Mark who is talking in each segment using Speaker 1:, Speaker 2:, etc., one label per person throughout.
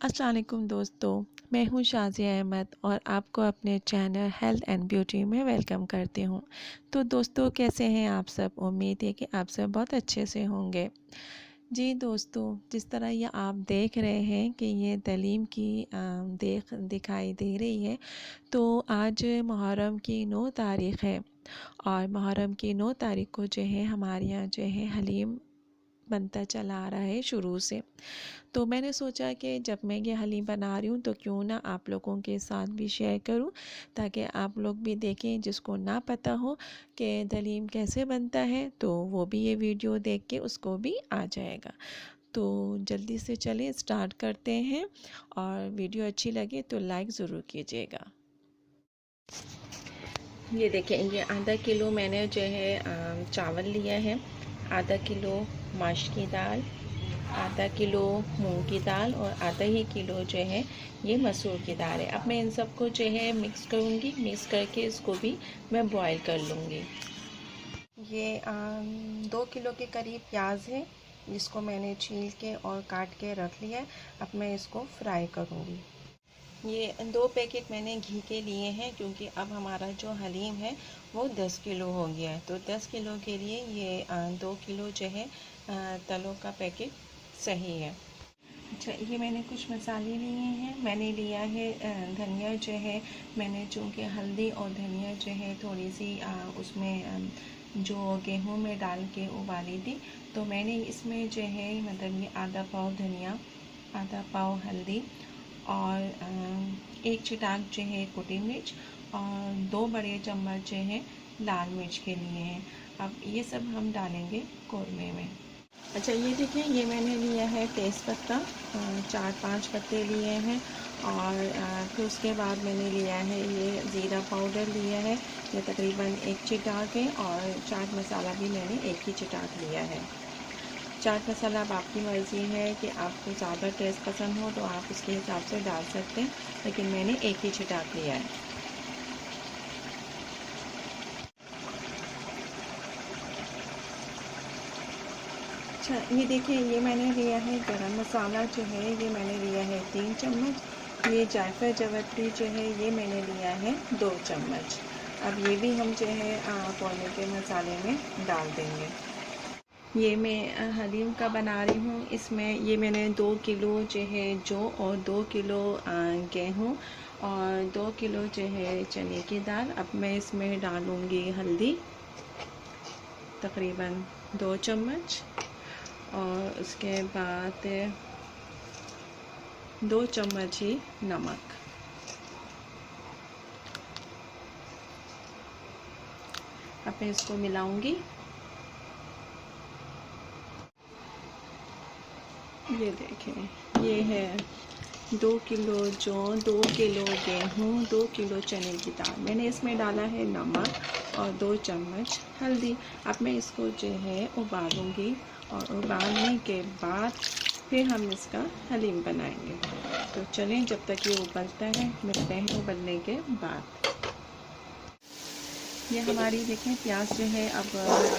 Speaker 1: अस्सलाम वालेकुम दोस्तों, मैं हूँ शाज़िया अहमद और आपको अपने चैनल हेल्थ एंड ब्यूटी में वेलकम करती हूँ। तो दोस्तों, कैसे हैं आप सब? उम्मीद है कि आप सब बहुत अच्छे से होंगे। जी दोस्तों, जिस तरह ये आप देख रहे हैं कि ये दलीम की दिखाई दे रही है। तो आज मुहर्रम की 9 तारीख़ है और मुहर्रम की 9 तारीख़ को जो है हमारे यहाँ जो है हलीम बनता चला आ रहा है शुरू से। तो मैंने सोचा कि जब मैं ये हलीम बना रही हूँ तो क्यों ना आप लोगों के साथ भी शेयर करूँ, ताकि आप लोग भी देखें, जिसको ना पता हो कि हलीम कैसे बनता है तो वो भी ये वीडियो देख के उसको भी आ जाएगा। तो जल्दी से चलें स्टार्ट करते हैं, और वीडियो अच्छी लगे तो लाइक ज़रूर कीजिएगा। ये देखें, ये आधा किलो मैंने जो है चावल लिया है, आधा किलो माश की दाल, आधा किलो मूंग की दाल और आधा ही किलो जो है ये मसूर की दाल है। अब मैं इन सबको जो है मिक्स करूँगी, मिक्स करके इसको भी मैं बॉईल कर लूँगी। ये 2 किलो के करीब प्याज है, जिसको मैंने छील के और काट के रख लिया है। अब मैं इसको फ्राई करूँगी। ये 2 पैकेट मैंने घी के लिए हैं, क्योंकि अब हमारा जो हलीम है वो 10 किलो हो गया है। तो 10 किलो के लिए ये 2 किलो जो है तलों का पैकेट सही है। अच्छा, ये मैंने कुछ मसाले लिए हैं। मैंने लिया है धनिया जो है, मैंने चूँकि हल्दी और धनिया जो है थोड़ी सी उसमें जो गेहूं में डाल के उबाली थी, तो मैंने इसमें जो है मतलब ये आधा पाव धनिया, आधा पाव हल्दी और 1 चिटाक जो है कुटी मिर्च और 2 बड़े चम्मच जो है लाल मिर्च के लिए हैं। अब ये सब हम डालेंगे कौरमे में। अच्छा, ये देखिए, ये मैंने लिया है तेज़पत्ता, 4-5 पत्ते लिए हैं, और फिर उसके बाद मैंने लिया है ये ज़ीरा पाउडर लिया है, ये तकरीबन 1 चिटाक है, और चाट मसाला भी मैंने 1 ही चिटाक लिया है। चाट मसाला अब आपकी मर्ज़ी है कि आपको ज़्यादा टेस्ट पसंद हो तो आप उसके हिसाब से डाल सकते हैं, लेकिन मैंने 1 ही चिटाक लिया है। अच्छा, ये देखिए, ये मैंने लिया है गरम मसाला जो है, ये मैंने लिया है 3 चम्मच। ये जायफल जावित्री जो है ये मैंने लिया है 2 चम्मच। अब ये भी हम जो है कौरमे के मसाले में डाल देंगे। ये मैं हलीम का बना रही हूँ। इसमें ये मैंने 2 किलो जो है जौ और 2 किलो गेहूँ और 2 किलो जो है चने की दाल। अब मैं इसमें डालूँगी हल्दी तकरीबन 2 चम्मच, और उसके बाद 2 चम्मच ही नमक। अब मैं इसको मिलाऊंगी। ये देखें, ये है 2 किलो जौ, 2 किलो गेहूँ, 2 किलो चने की दाल। मैंने इसमें डाला है नमक और 2 चम्मच हल्दी। अब मैं इसको जो है उबालूंगी, और उबालने के बाद फिर हम इसका हलीम बनाएंगे। तो चलें, जब तक ये उबलता है मिलते हैं उबलने के बाद। ये हमारी देखें प्याज जो है अब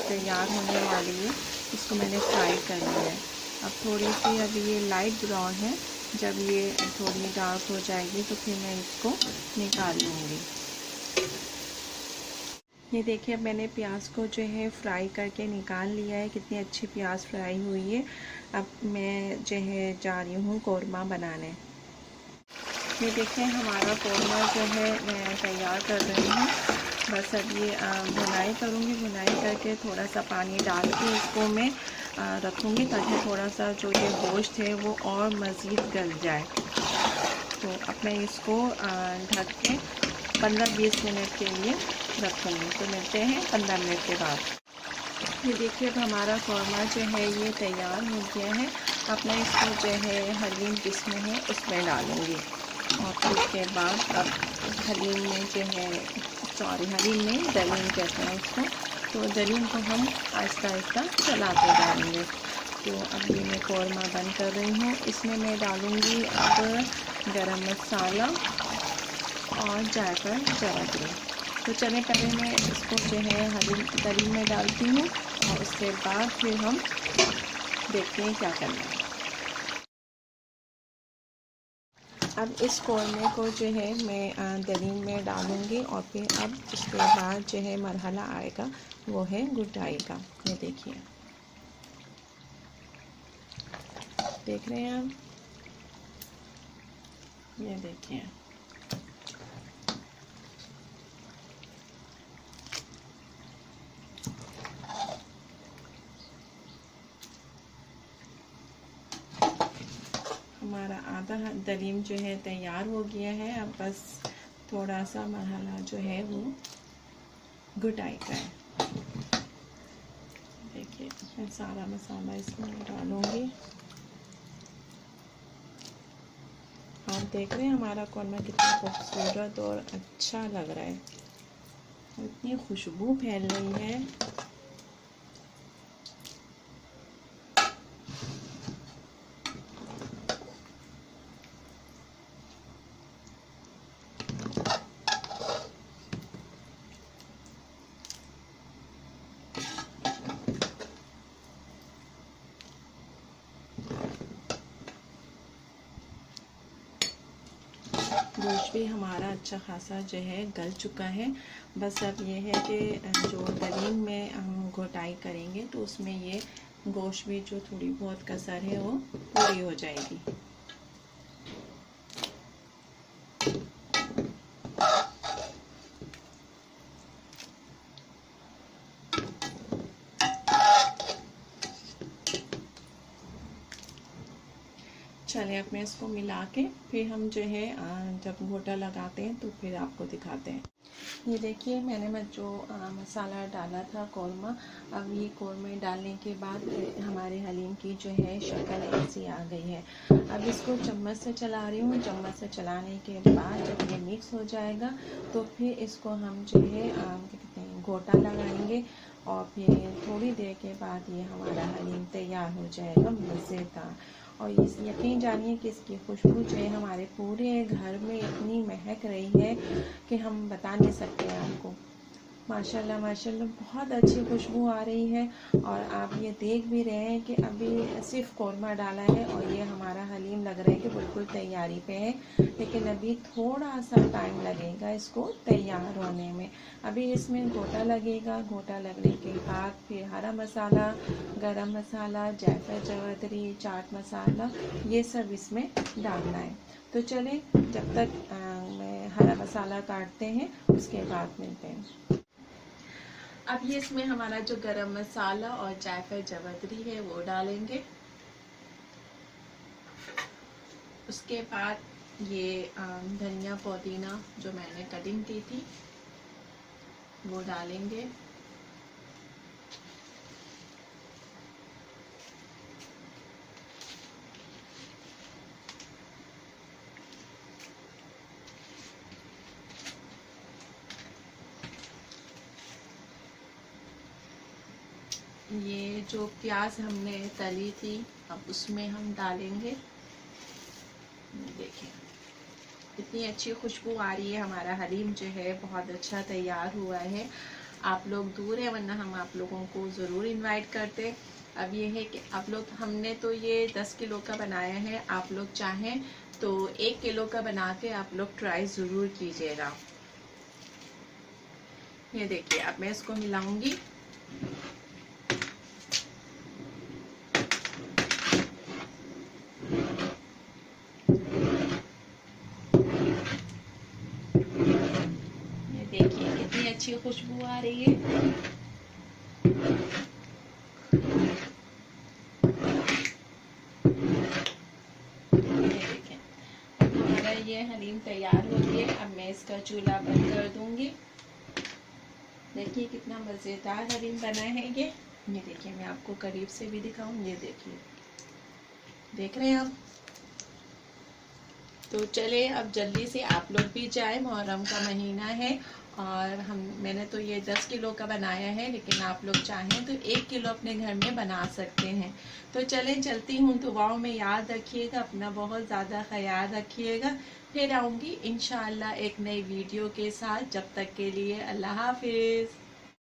Speaker 1: तैयार होने वाली है। इसको मैंने फ्राई कर लिया है। अब थोड़ी सी अभी ये लाइट ब्राउन है, जब ये थोड़ी डार्क हो जाएगी तो फिर मैं इसको निकाल लूँगी। ये देखिए, अब मैंने प्याज को जो है फ्राई करके निकाल लिया है। कितनी अच्छी प्याज फ्राई हुई है। अब मैं जो है जा रही हूँ कौरमा बनाने। ये देखें, हमारा कौरमा जो है मैं तैयार कर रही हूँ। बस अब ये भुनाई करूँगी। भुनाई करके थोड़ा सा पानी डाल के इसको मैं रखूँगी, ताकि थोड़ा सा जो ये गोश्त है वो और मज़ीद गल जाए। तो अब मैं इसको ढक के 15-20 मिनट के लिए रखूँगी। तो मिलते हैं 15 मिनट के बाद। ये देखिए, अब हमारा कौरमा जो है ये तैयार हो गया है। अब मैं इसको जो है हलीम जिसमें है उसमें डालूँगी, और फिर उसके बाद अब हलीम में जो है हलीम में दलीम कहते हैं उसको, तो दलीम को हम आहिस्ता आहिस्ता चलाते जाएंगे। तो अब ये मैं कौरमा बंद कर रही हूँ। इसमें मैं डालूँगी अब गरम मसाला और जायफल जावित्री। तो चलें, पहले मैं इसको जो है दलीम में डालती हूँ, और उसके बाद फिर हम देखते हैं क्या करना है। अब इस कौरमे को जो है मैं दलीम में डालूँगी और फिर अब उसके बाद जो है मरहला आएगा वो है घुटाई का। ये देखिए, देख रहे हैं आप, ये देखिए। हमारा आधा दलीम जो है तैयार हो गया है। अब बस थोड़ा सा मरहला जो है वो घुटाई का है। देखिए, मैं सारा मसाला इसमें डालूंगी। आप देख रहे हैं हमारा कौरमा कितना खूबसूरत और अच्छा लग रहा है, इतनी खुशबू फैल रही है। गोश्त भी हमारा अच्छा खासा जो है गल चुका है। बस अब ये है कि जो दलीम में हम घोटाई करेंगे तो उसमें ये गोश्त भी जो थोड़ी बहुत कसर है वो पूरी हो जाएगी। चलिए, अब मैं इसको मिला के फिर हम जो है जब घोटा लगाते हैं तो फिर आपको दिखाते हैं। ये देखिए, मैंने जो मसाला डाला था कौरमा, अब ये कौरमे डालने के बाद हमारे हलीम की जो है शक्ल ऐसी आ गई है। अब इसको चम्मच से चला रही हूँ। चम्मच से चलाने के बाद जब ये मिक्स हो जाएगा तो फिर इसको हम जो है क्या कहते हैं घोटा लगाएंगे और फिर थोड़ी देर के बाद ये हमारा हलीम तैयार हो जाएगा मज़ेदार। और इस यकीन जानिए कि इसकी खुशबू जो है हमारे पूरे घर में इतनी महक रही है कि हम बता नहीं सकते आपको। माशाल्लाह माशाल्लाह बहुत अच्छी खुशबू आ रही है। और आप ये देख भी रहे हैं कि अभी सिर्फ कौरमा डाला है और ये हमारा हलीम लग रहा है कि बिल्कुल तैयारी पे है, लेकिन अभी थोड़ा सा टाइम लगेगा इसको तैयार होने में। अभी इसमें गोटा लगेगा, गोटा लगने के बाद फिर हरा मसाला, गरम मसाला, जायफल जावित्री, चाट मसाला, ये सब इसमें डालना है। तो चलें, जब तक मैं हरा मसाला काटते हैं उसके बाद मिलते हैं। अब ये इसमें हमारा जो गरम मसाला और जायफल जावित्री है वो डालेंगे। उसके बाद ये धनिया पुदीना जो मैंने कटिंग की थी वो डालेंगे। ये जो प्याज हमने तली थी अब उसमें हम डालेंगे। देखिए, इतनी अच्छी खुशबू आ रही है। हमारा हलीम जो है बहुत अच्छा तैयार हुआ है। आप लोग दूर है वरना हम आप लोगों को ज़रूर इनवाइट करते। अब ये है कि आप लोग, हमने तो ये 10 किलो का बनाया है, आप लोग चाहें तो 1 किलो का बना के आप लोग ट्राई ज़रूर कीजिएगा। ये देखिए, अब मैं इसको मिलाऊंगी। कितनी अच्छी खुशबू आ रही है। देखें, हमारा ये हलीम तैयार हो गया। अब मैं इसका चूल्हा बंद कर दूंगी। देखिए कितना मज़ेदार हलीम बना है ये देखिए, मैं आपको करीब से भी दिखाऊं। ये देखिए, देख रहे हैं आप। तो चले, अब जल्दी से आप लोग भी जाए, मुहर्रम का महीना है और मैंने तो ये 10 किलो का बनाया है, लेकिन आप लोग चाहें तो 1 किलो अपने घर में बना सकते हैं। तो चलें, चलती हूँ। दुआओं में याद रखिएगा, अपना बहुत ज़्यादा ख्याल रखिएगा। फिर आऊँगी इंशाअल्लाह एक नई वीडियो के साथ। जब तक के लिए अल्लाह हाफिज़।